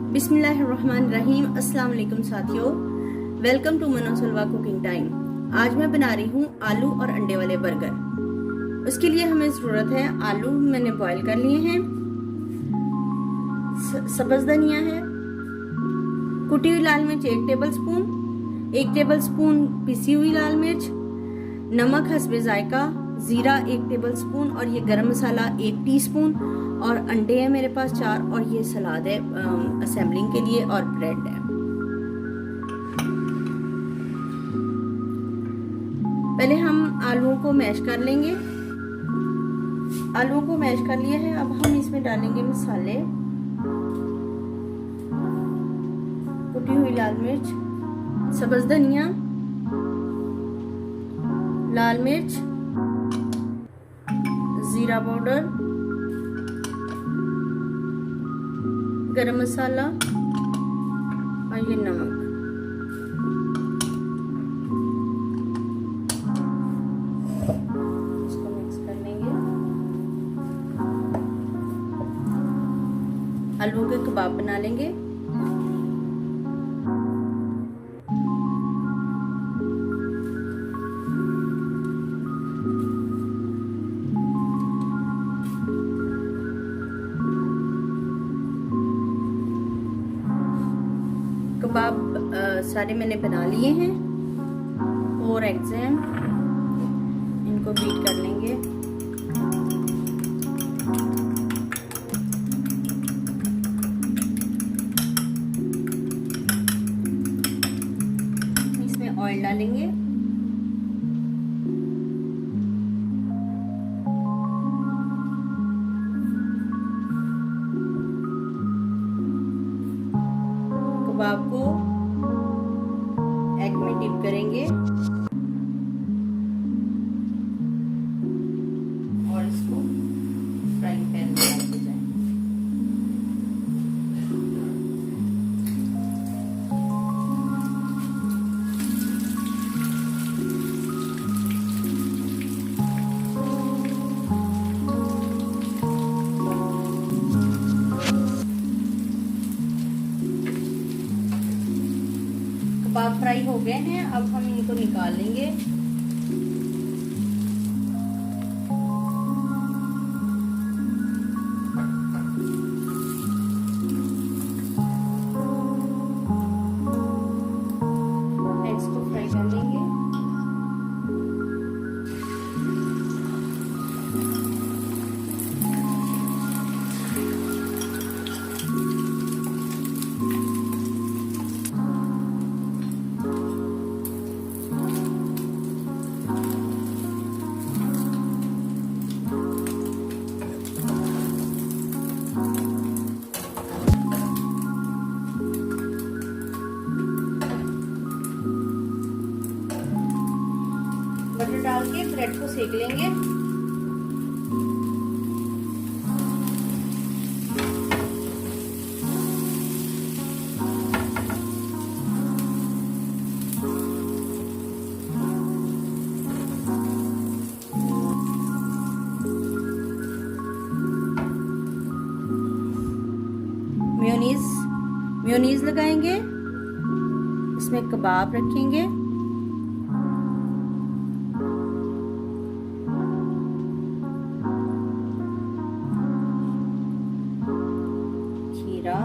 बिस्मिल्लाहिर्रहमानिर्रहीम। अस्सलाम वालेकुम साथियों, वेलकम टू मनो सलवा कुकिंग टाइम। आज मैं बना रही हूँ आलू और अंडे वाले बर्गर। उसके लिए हमें ज़रूरत है आलू मैंने बॉईल कर लिए हैं, सब्ज़ धनिया है, कुटी हुई लाल मिर्च 1 टेबलस्पून, 1 टेबलस्पून पिसी हुई लाल मिर्च, नमक हस्बे जायका, ज़ीरा 1 टेबलस्पून और ये गरम मसाला 1 टीस्पून और अंडे हैं मेरे पास 4 और ये सलाद है असेंबलिंग के लिए और ब्रेड है। पहले हम आलूओं को मैश कर लेंगे। आलूओं को मैश कर लिया है। अब हम इसमें डालेंगे मसाले, कुटी हुई लाल मिर्च, सब्ज़ धनिया, लाल मिर्च, जीरा पाउडर, गरम मसाला और ये नमक। इसको मिक्स कर लेंगे। आलू के कबाब बना लेंगे। कबाब सारे मैंने बना लिए हैं। 4 एग्स हैं, इनको बीट कर लेंगे। इसमें ऑयल डालेंगे। कबाब को एग में डिप करेंगे और इसको फ्राइंग पैन में डालते जाएं। कबाब फ्राई हो गए हैं। अब हम इनको निकाल लेंगे। एग्स को फ्राई कर लेंगे। बटर डाल के ब्रेड को सेक लेंगे। मेयोनीज लगाएंगे। इसमें कबाब रखेंगे। खीरा,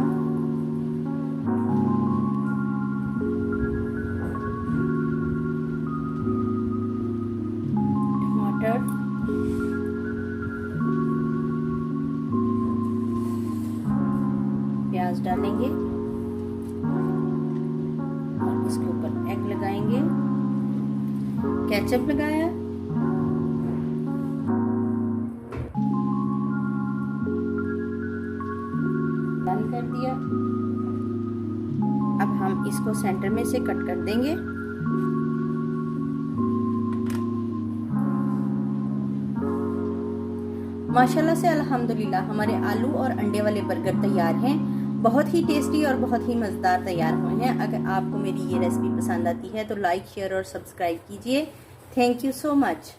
टमाटर, प्याज डालेंगे और इसके ऊपर एग लगाएंगे। केचप लगाया, बंद कर दिया। अब हम इसको सेंटर में से कट कर देंगे। माशाल्लाह से अल्हम्दुलिल्लाह हमारे आलू और अंडे वाले बर्गर तैयार हैं। बहुत ही टेस्टी और बहुत ही मज़ेदार तैयार हुए हैं। अगर आपको मेरी ये रेसिपी पसंद आती है तो लाइक, शेयर और सब्सक्राइब कीजिए। Thank you so much.